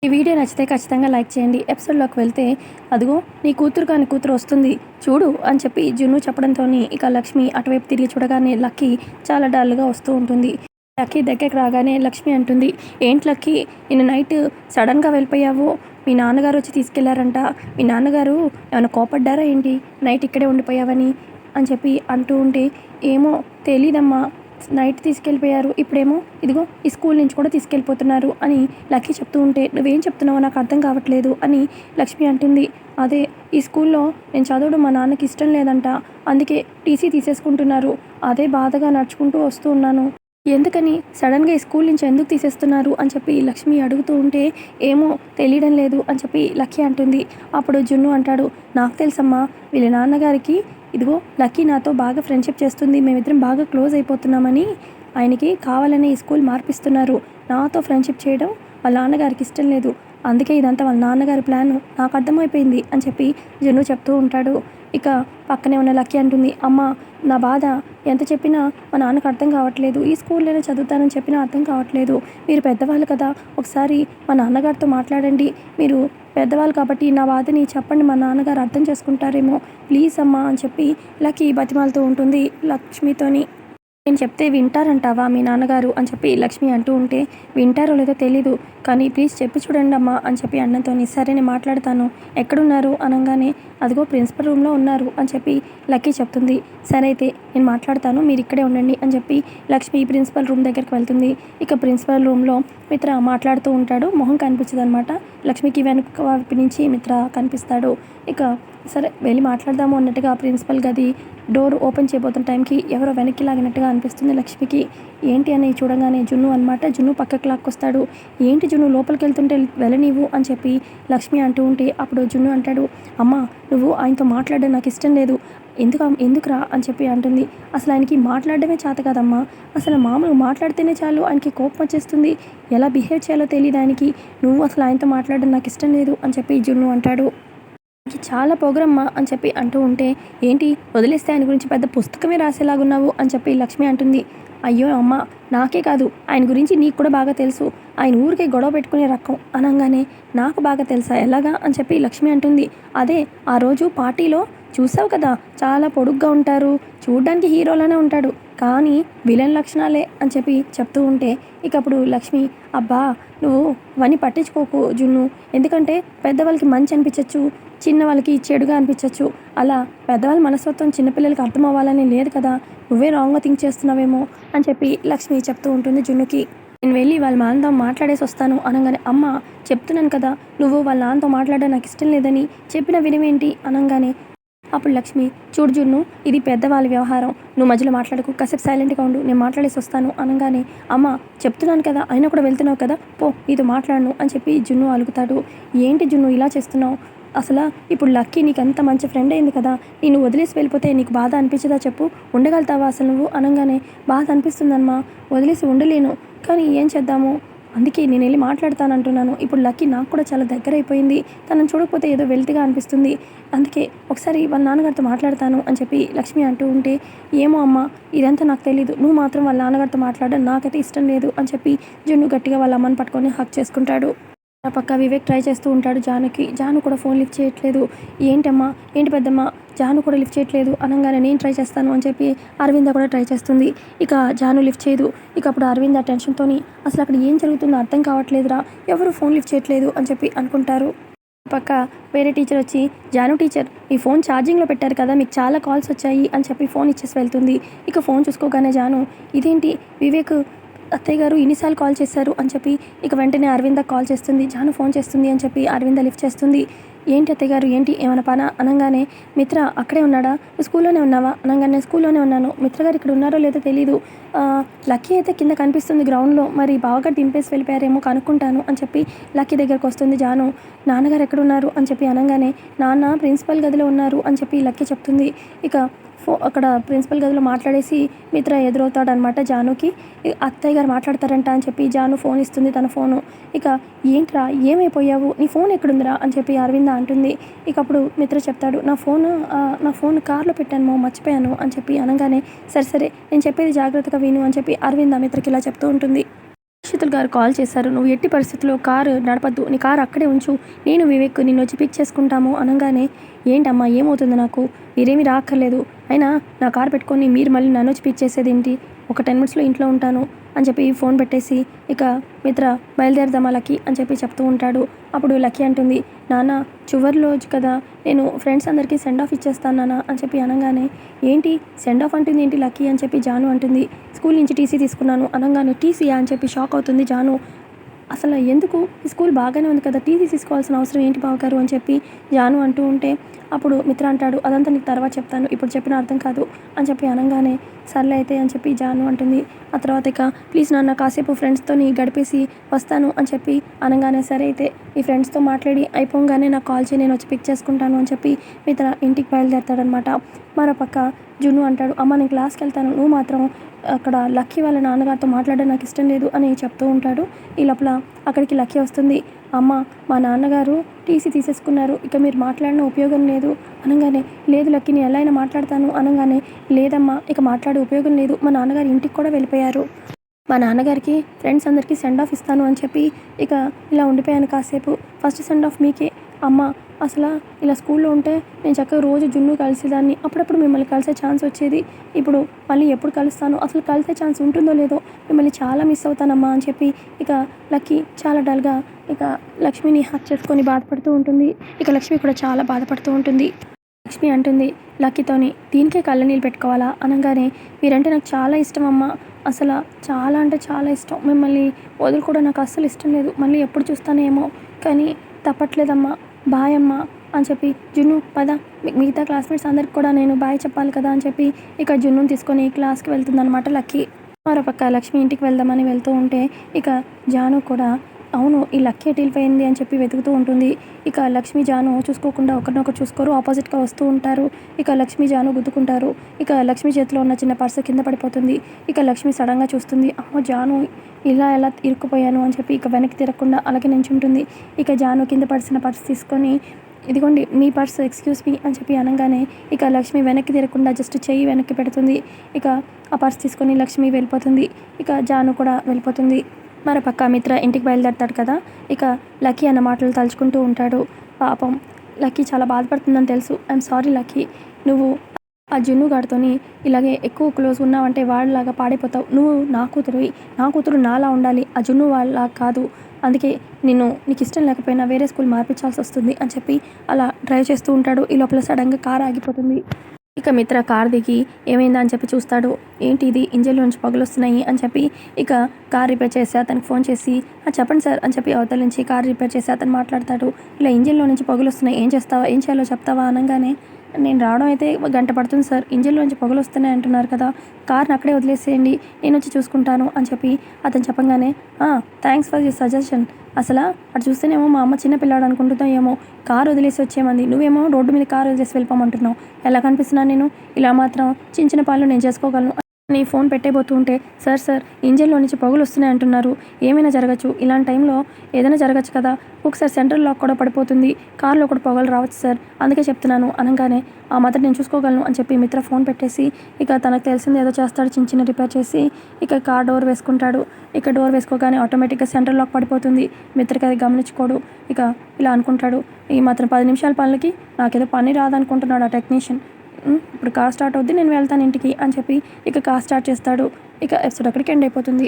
ఈ వీడియో నచ్చితే ఖచ్చితంగా లైక్ చేయండి. ఎపిసోడ్‌లోకి వెళ్తే, అదిగో నీ కూతురు కాని కూతురు వస్తుంది చూడు అని చెప్పి జున్ను చెప్పడంతోని ఇక లక్ష్మి అటువైపు తిరిగి చూడగానే లక్కీ చాలా డల్‌గా వస్తూ ఉంటుంది. లక్కీ దగ్గరికి రాగానే లక్ష్మి అంటుంది, ఏంటి లక్కీ నిన్న నైట్ సడన్‌గా వెళ్ళిపోయావు. మీ నాన్నగారు వచ్చి తీసుకెళ్లారంట. మీ నాన్నగారు ఏమైనా కోపడ్డారా ఏంటి నైట్ ఇక్కడే ఉండిపోయావని అని చెప్పి అంటూ ఉంటే, ఏమో తెలీదమ్మా నైట్ తీసుకెళ్ళిపోయారు. ఇప్పుడేమో ఇదిగో ఈ స్కూల్ నుంచి కూడా తీసుకెళ్ళిపోతున్నారు అని లక్కీ చెప్తూ ఉంటే, నువ్వేం చెప్తున్నావో నాకు అర్థం కావట్లేదు అని లక్ష్మి అంటుంది. అదే ఈ స్కూల్లో నేను చదవడం మా నాన్నకి ఇష్టం లేదంట. అందుకే టీసీ తీసేసుకుంటున్నారు. అదే బాధగా నడుచుకుంటూ వస్తూ ఉన్నాను. ఎందుకని సడన్గా ఈ స్కూల్ నుంచి ఎందుకు తీసేస్తున్నారు అని చెప్పి లక్ష్మి అడుగుతూ ఉంటే, ఏమో తెలియడం లేదు అని చెప్పి లక్కీ అంటుంది. అప్పుడు జున్ను అంటాడు, నాకు తెలుసమ్మా వీళ్ళ నాన్నగారికి ఇదిగో లక్కీ నాతో బాగా ఫ్రెండ్షిప్ చేస్తుంది, మేమిద్దరం బాగా క్లోజ్ అయిపోతున్నామని ఆయనకి కావాలని ఈ స్కూల్ మార్పిస్తున్నారు. నాతో ఫ్రెండ్షిప్ చేయడం వాళ్ళ నాన్నగారికి ఇష్టం లేదు. అందుకే ఇదంతా వాళ్ళ నాన్నగారి ప్లాన్ నాకు అర్థమైపోయింది అని చెప్పి జున్ను చెప్తూ ఉంటాడు. ఇక పక్కనే ఉన్న లక్కీ అంటుంది, అమ్మ నా బాధ ఎంత చెప్పినా మా నాన్నకు అర్థం కావట్లేదు. ఈ స్కూల్లోనే చదువుతానని చెప్పినా అర్థం కావట్లేదు. మీరు పెద్దవాళ్ళు కదా, ఒకసారి మా నాన్నగారితో మాట్లాడండి. మీరు పెద్దవాళ్ళు కాబట్టి నా బాధని చెప్పండి, మా నాన్నగారు అర్థం చేసుకుంటారేమో ప్లీజ్ అమ్మా అని చెప్పి లక్కీ బతిమాలుతూ ఉంటుంది లక్ష్మితోని. నేను చెప్తే వింటారంటావా మీ నాన్నగారు అని చెప్పి లక్ష్మి అంటూ ఉంటే, వింటారో లేదో తెలీదు కానీ ప్లీజ్ చెప్పి చూడండి అమ్మా అని చెప్పి అన్నతోని, సరే నేను మాట్లాడతాను, ఎక్కడున్నారు అనగానే అదిగో ప్రిన్సిపల్ రూమ్లో ఉన్నారు అని చెప్పి లక్కీ చెప్తుంది. సరే అయితే నేను మాట్లాడతాను, మీరు ఇక్కడే ఉండండి అని చెప్పి లక్ష్మి ప్రిన్సిపల్ రూమ్ దగ్గరికి వెళ్తుంది. ఇక ప్రిన్సిపల్ రూమ్లో మిత్ర మాట్లాడుతూ ఉంటాడు. మొహం కనిపించదు అనమాట. లక్ష్మికి వెనుక వైపు నుంచి మిత్ర కనిపిస్తాడు. ఇక సరే వెళ్ళి మాట్లాడదాము అన్నట్టుగా ప్రిన్సిపల్ గది డోర్ ఓపెన్ చేయబోతున్న టైంకి ఎవరో వెనక్కి లాగినట్టుగా అనిపిస్తుంది లక్ష్మికి. ఏంటి అని చూడగానే జున్ను అనమాట. జున్ను పక్కకి లాక్కొస్తాడు. ఏంటి జున్ను లోపలికి వెళ్తుంటే వెళ్ళనీవు అని చెప్పి లక్ష్మి అంటూ ఉంటే, అప్పుడు జున్ను అంటాడు, అమ్మ నువ్వు ఆయనతో మాట్లాడడం నాకు ఇష్టం లేదు. ఎందుకురా అని చెప్పి అంటుంది. అసలు ఆయనకి మాట్లాడడమే చేత కాదమ్మా. అసలు మామూలు మాట్లాడితేనే చాలు ఆయనకి కోపం వచ్చేస్తుంది. ఎలా బిహేవ్ చేయాలో తెలియదు ఆయనకి. నువ్వు అసలు ఆయనతో మాట్లాడడం నాకు ఇష్టం లేదు అని చెప్పి జున్ను అంటాడు. చాలా పొగరమ్మా అని చెప్పి అంటూ ఉంటే, ఏంటి వదిలేస్తే ఆయన గురించి పెద్ద పుస్తకమే రాసేలాగున్నావు అని చెప్పి లక్ష్మి అంటుంది. అయ్యో అమ్మ నాకే కాదు ఆయన గురించి నీకు కూడా బాగా తెలుసు. ఆయన ఊరికే గొడవ పెట్టుకునే రకం అనగానే, నాకు బాగా తెలుసా ఎలాగా అని చెప్పి లక్ష్మి అంటుంది. అదే ఆ రోజు పార్టీలో చూసావు కదా, చాలా పొడుగ్గా ఉంటారు, చూడ్డానికి హీరోలానే ఉంటాడు కానీ విలన్ లక్షణాలే అని చెప్పి చెప్తూ ఉంటే, ఇక అప్పుడు లక్ష్మి, అబ్బా నువ్వు అవన్నీ పట్టించుకోకు జున్ను, ఎందుకంటే పెద్దవాళ్ళకి మంచి అనిపించవచ్చు, చిన్నవాళ్ళకి చెడుగా అనిపించవచ్చు. అలా పెద్దవాళ్ళ మనస్తత్వం చిన్నపిల్లలకి అర్థం అవ్వాలని లేదు కదా, నువ్వే రాంగ్గా థింక్ చేస్తున్నావేమో అని చెప్పి లక్ష్మి చెప్తూ ఉంటుంది జున్నుకి. నేను వెళ్ళి వాళ్ళ నాన్నతో మాట్లాడేసి వస్తాను అనగానే, అమ్మ చెప్తున్నాను కదా నువ్వు వాళ్ళ నాన్నతో మాట్లాడడం నాకు ఇష్టం లేదని, చెప్పిన వినవేంటి అనగానే, అప్పుడు లక్ష్మి, చూడు జున్ను ఇది పెద్దవాళ్ళ వ్యవహారం, నువ్వు మధ్యలో మాట్లాడకు, కాసేపు సైలెంట్గా ఉండు, నేను మాట్లాడేసి వస్తాను అనగానే, అమ్మ చెప్తున్నాను కదా అయినా కూడా వెళ్తున్నావు కదా, పో నీతో మాట్లాడను అని చెప్పి జున్ను అలుగుతాడు. ఏంటి జున్ను ఇలా చేస్తున్నావు, అసలు ఇప్పుడు లక్కీ నీకు అంత మంచి ఫ్రెండ్ అయింది కదా, నేను వదిలేసి వెళ్ళిపోతే నీకు బాధ అనిపించదా చెప్పు, ఉండగలుగుతావా అసలు నువ్వు అనగానే, బాధ అనిపిస్తుందమ్మా, వదిలేసి ఉండలేను కానీ ఏం చేద్దాము, అందుకే నేను వెళ్ళి మాట్లాడతాను అంటున్నాను. ఇప్పుడు లక్కీ నాకు కూడా చాలా దగ్గర అయిపోయింది, తనను చూడకపోతే ఏదో వెల్తిగా అనిపిస్తుంది, అందుకే ఒకసారి వాళ్ళ నాన్నగారితో మాట్లాడతాను అని చెప్పి లక్ష్మి అంటూ ఉంటే, ఏమో అమ్మ ఇదంతా నాకు తెలీదు, నువ్వు మాత్రం వాళ్ళ నాన్నగారితో మాట్లాడడం నాకైతే ఇష్టం లేదు అని చెప్పి జున్ను గట్టిగా వాళ్ళ అమ్మని పట్టుకొని హక్ చేసుకుంటాడు. ఆ పక్క వివేక్ ట్రై చేస్తూ ఉంటాడు జానుకి. జాను కూడా ఫోన్ లిఫ్ట్ చేయట్లేదు. ఏంటమ్మా ఏంటి పెద్దమ్మ జాను కూడా లిఫ్ట్ చేయట్లేదు అనగానే, నేను ట్రై చేస్తాను అని చెప్పి అరవింద కూడా ట్రై చేస్తుంది. ఇక జాను లిఫ్ట్ చేయదు. ఇక అప్పుడు అరవింద టెన్షన్తోని, అసలు అక్కడ ఏం జరుగుతుందో అర్థం కావట్లేదురా, ఎవరు ఫోన్ లిఫ్ట్ చేయట్లేదు అని చెప్పి అనుకుంటారు. పక్క వేరే టీచర్ వచ్చి, జాను టీచర్ మీ ఫోన్ ఛార్జింగ్లో పెట్టారు కదా, మీకు చాలా కాల్స్ వచ్చాయి అని చెప్పి ఫోన్ ఇచ్చేసి వెళ్తుంది. ఇక ఫోన్ చూసుకోగానే జాను, ఇదేంటి వివేక్ అత్తయ్య గారు ఇన్నిసార్లు కాల్ చేశారు అని చెప్పి ఇక వెంటనే అరవింద కాల్ చేస్తుంది. జాను ఫోన్ చేస్తుంది అని చెప్పి అరవింద లిఫ్ట్ చేస్తుంది. ఏంటి అత్తయ్య గారు ఏంటి ఏమైనా పనా అనగానే, మిత్ర అక్కడే ఉన్నాడా, నువ్వు స్కూల్లోనే ఉన్నావా అనగానే, స్కూల్లోనే ఉన్నాను, మిత్ర గారు ఇక్కడ ఉన్నారో లేదో తెలీదు, లక్కీ అయితే కింద కనిపిస్తుంది గ్రౌండ్లో, మరి బావగారు దింపేసి వెళ్ళిపోయారేమో కనుక్కుంటాను అని చెప్పి లక్కీ దగ్గరకు వస్తుంది జాను. నాన్నగారు ఎక్కడున్నారు అని చెప్పి అనగానే, నాన్న ప్రిన్సిపల్ గదిలో ఉన్నారు అని చెప్పి లక్కీ చెప్తుంది. ఇక అక్కడ ప్రిన్సిపల్ గదిలో మాట్లాడేసి మిత్ర ఎదురవుతాడనమాట జానుకి. అత్తయ్య గారు మాట్లాడతారంట అని చెప్పి జాను ఫోన్ ఇస్తుంది తన ఫోను. ఇక ఏంట్రా ఏమైపోయావు, నీ ఫోన్ ఎక్కడుందిరా అని చెప్పి అరవింద అంటుంది. ఇక అప్పుడు మిత్ర చెప్తాడు, నా ఫోన్ కార్లో పెట్టాను మర్చిపోయాను అని చెప్పి అనగానే, సరే సరే నేను చెప్పేది జాగ్రత్తగా విను అని చెప్పి అరవింద మిత్రకి ఇలా చెప్తూ ఉంటుంది. పరిస్థితులు గారు కాల్ చేశారు. నువ్వు ఎట్టి పరిస్థితుల్లో కారు నడపద్దు. నీ కారు అక్కడే ఉంచు. నేను వివేక్ నిన్నొచ్చి పిక్ చేసుకుంటాము అనగానే ఏంటమ్మా ఏమవుతుంది నాకు? మీరేమీ రాక్కర్లేదు. అయినా నా కారు పెట్టుకొని మీరు మళ్ళీ నన్నొచ్చి పిక్ చేసేదేంటి? ఒక 10 మినిట్స్లో ఇంట్లో ఉంటాను అని చెప్పి ఫోన్ పెట్టేసి ఇక మిత్ర బయలుదేరదామా లక్కీ అని చెప్పి చెప్తూ ఉంటాడు. అప్పుడు లక్కీ అంటుంది, నాన్న చివర్లో కదా నేను ఫ్రెండ్స్ అందరికీ సెండ్ ఆఫ్ ఇచ్చేస్తాను నాన్న అని చెప్పి అనగానే ఏంటి సెండ్ ఆఫ్ అంటుంది ఏంటి లక్కీ అని చెప్పి జాను అంటుంది. స్కూల్ నుంచి టీసీ తీసుకున్నాను అనగానే టీసీయా అని చెప్పి షాక్ అవుతుంది జాను. అసలు ఎందుకు ఈ స్కూల్ బాగానే ఉంది కదా టీసీ తీసుకోవాల్సిన అవసరం ఏంటి బావగారు అని చెప్పి జాను అంటూ ఉంటే అప్పుడు మిత్ర అంటాడు, అదంతా నీకు తర్వాత చెప్తాను, ఇప్పుడు చెప్పిన అర్థం కాదు అని చెప్పి అనగానే సర్లే అయితే అని చెప్పి జాను అంటుంది. ఆ తర్వాత ఇక ప్లీజ్ నాన్న కాసేపు ఫ్రెండ్స్తో గడిపేసి వస్తాను అని చెప్పి అనగానే సరే అయితే ఈ ఫ్రెండ్స్తో మాట్లాడి అయిపోగానే నాకు కాల్ చేయి, నేను వచ్చి పిక్ చేసుకుంటాను అని చెప్పి మిత్ర ఇంటికి బయలుదేరతాడనమాట. మరోపక్క జున్ను అంటాడు, అమ్మ నేను క్లాస్కి వెళ్తాను, నువ్వు మాత్రం అక్కడ లక్కీ వాళ్ళ నాన్నగారితో మాట్లాడడం నాకు ఇష్టం లేదు అని చెప్తూ ఉంటాడు. ఈ లోపల అక్కడికి లక్కీ వస్తుంది. అమ్మ మా నాన్నగారు టీసీ తీసేసుకున్నారు, ఇక మీరు మాట్లాడిన ఉపయోగం లేదు అనగానే లేదు లక్కీ నేను ఎలా అయినా మాట్లాడతాను అనగానే లేదమ్మా ఇక మాట్లాడే ఉపయోగం లేదు, మా నాన్నగారు ఇంటికి కూడా వెళ్ళిపోయారు, మా నాన్నగారికి ఫ్రెండ్స్ అందరికీ సెండ్ ఆఫ్ ఇస్తాను అని చెప్పి ఇక ఇలా ఉండిపోయాను కాసేపు, ఫస్ట్ సెండ్ ఆఫ్ మీకే అమ్మ. అసలు ఇలా స్కూల్లో ఉంటే నేను చక్కగా రోజు జున్ను కలిసేదాన్ని, అప్పుడప్పుడు మిమ్మల్ని కలిసే ఛాన్స్ వచ్చేది, ఇప్పుడు మళ్ళీ ఎప్పుడు కలుస్తాను, అసలు కలిసే ఛాన్స్ ఉంటుందో లేదో, మిమ్మల్ని చాలా మిస్ అవుతానమ్మా అని చెప్పి ఇక లక్కీ చాలా డల్గా ఇక లక్ష్మిని హక్ చేసుకొని బాధపడుతూ ఉంటుంది. ఇక లక్ష్మి కూడా చాలా బాధపడుతూ ఉంటుంది. లక్ష్మి అంటుంది లక్కీతోని దీనికే కళ్ళనీళ్ళు పెట్టుకోవాలా అనగానే మీరంటే నాకు చాలా ఇష్టం అమ్మ, అసలు చాలా అంటే చాలా ఇష్టం, మిమ్మల్ని వదులుకోవడం నాకు అస్సలు ఇష్టం లేదు, మళ్ళీ ఎప్పుడు చూస్తానేమో కానీ తప్పట్లేదమ్మా, బాయ్ అమ్మా అని చెప్పి జున్ను పద మిగతా క్లాస్మేట్స్ అందరికి కూడా నేను బాయ్ చెప్పాలి కదా అని చెప్పి ఇక జున్నుని తీసుకొని క్లాస్కి వెళ్తుందనమాట లక్కీ. మరోపక్క లక్ష్మి ఇంటికి వెళ్దామని వెళ్తూ ఉంటే ఇక జాను కూడా అవును ఈ లక్కీ ఎటు వెళ్ళిపోయింది అని చెప్పి వెతుకుతూ ఉంటుంది. ఇక లక్ష్మి జాను చూసుకోకుండా ఒకరినొకరు చూసుకోరు, ఆపోజిట్గా వస్తూ ఉంటారు. ఇక లక్ష్మి జాను గుద్దుకుంటారు. ఇక లక్ష్మి చేతిలో ఉన్న చిన్న పర్సు కింద పడిపోతుంది. ఇక లక్ష్మి సడన్గా చూస్తుంది, అమ్మో జాను ఇలా ఎలా ఇరుక్కుపోయాను అని చెప్పి ఇక వెనక్కి తిరగకుండా అలాగే నించుంటుంది. ఇక జాను కింద పడిసిన పర్సు తీసుకొని ఇదిగోండి మీ పర్సు ఎక్స్క్యూజ్ మీ అని చెప్పి అనగానే ఇక లక్ష్మి వెనక్కి తిరగకుండా జస్ట్ చెయ్యి వెనక్కి పెడుతుంది. ఇక ఆ పర్సు తీసుకొని లక్ష్మి వెళ్ళిపోతుంది. ఇక జాను కూడా వెళ్ళిపోతుంది. మరోపక్క మిత్ర ఇంటికి బయలుదేరతాడు కదా, ఇక లక్కీ అన్న మాటలు తలుచుకుంటూ ఉంటాడు. పాపం లక్కీ చాలా బాధపడుతుందని తెలుసు. ఐఎమ్ సారీ లక్కీ, నువ్వు ఆ జున్ను గాడితోని ఇలాగే ఎక్కువ క్లోజ్ ఉన్నావంటే వాళ్ళలాగా పాడైపోతావు, నువ్వు నా కూతురు నాలా ఉండాలి, ఆ జున్ను వాళ్ళ కాదు, అందుకే నీకు ఇష్టం లేకపోయినా వేరే స్కూల్ మార్పించాల్సి వస్తుంది అని చెప్పి అలా డ్రైవ్ చేస్తూ ఉంటాడు. ఈ లోపల సడన్గా కారు ఆగిపోతుంది. ఇక మిత్ర కార్ దిగి ఏమైందా అని చెప్పి చూస్తాడు. ఏంటి ఇది ఇంజిన్లోంచి పొగలు వస్తున్నాయి అని చెప్పి ఇక కార్ రిపేర్ చేసి అతనికి ఫోన్ చేసి చెప్పండి సార్ అని చెప్పి అవతల నుంచి కార్ రిపేర్ చేసి అతను మాట్లాడతాడు. ఇలా ఇంజిన్లో నుంచి పొగలు వస్తున్నాయి, ఏం చేయాలో చెప్తావా అనగానే నేను రావడం అయితే గంట పడుతుంది సార్, ఇంజిన్లోంచి పొగలు వస్తున్నాయి అంటున్నారు కదా, కార్ని అక్కడే వదిలేసేయండి నేను వచ్చి చూసుకుంటాను అని చెప్పి అతను చెప్పగానే థ్యాంక్స్ ఫర్ యూర్ సజెషన్, అసలు అటు చూస్తేనేమో మా అమ్మ చిన్న పిల్లాడు అనుకుంటుందో ఏమో, కారు వదిలేసి వచ్చేమంది, నువ్వేమో రోడ్డు మీద కారు వదిలేసి వెళ్ళిపోమంటున్నావు, ఎలా కనిపిస్తున్నాను నేను, ఇలా మాత్రం చిన్న చిన్న పనులు నేను చేసుకోగలను నీ ఫోన్ పెట్టేబోతూ ఉంటే సార్ ఇంజిన్లో నుంచి పొగలు వస్తున్నాయి అంటున్నారు, ఏమైనా జరగచ్చు, ఇలాంటి టైంలో ఏదైనా జరగచ్చు కదా, ఒకసారి సెంట్రల్ లాక్ కూడా పడిపోతుంది, కార్లో కూడా పొగలు రావచ్చు సార్, అందుకే చెప్తున్నాను అనగానే ఆ మాత్రం నేను చూసుకోగలను అని చెప్పి మిత్ర ఫోన్ పెట్టేసి ఇక తనకు తెలిసింది ఏదో చేస్తాడు, చిన్న రిపేర్ చేసి ఇక కార్ డోర్ వేసుకుంటాడు. ఇక డోర్ వేసుకోగానే ఆటోమేటిక్గా సెంట్రల్ లాక్ పడిపోతుంది. మిత్రకి అది గమనించుకోడు. ఇక ఇలా అనుకుంటాడు, ఈ మాత్రం 10 నిమిషాల పనులకి నాకేదో పని రాదనుకుంటున్నాడు ఆ టెక్నీషియన్, ఇప్పుడు కార్ స్టార్ట్ అవుద్ది నేను వెళ్తాను ఇంటికి అని చెప్పి ఇక కార్ స్టార్ట్ చేస్తాడు. ఇక ఎపిసోడ్ అక్కడికి ఎండ్ అయిపోతుంది.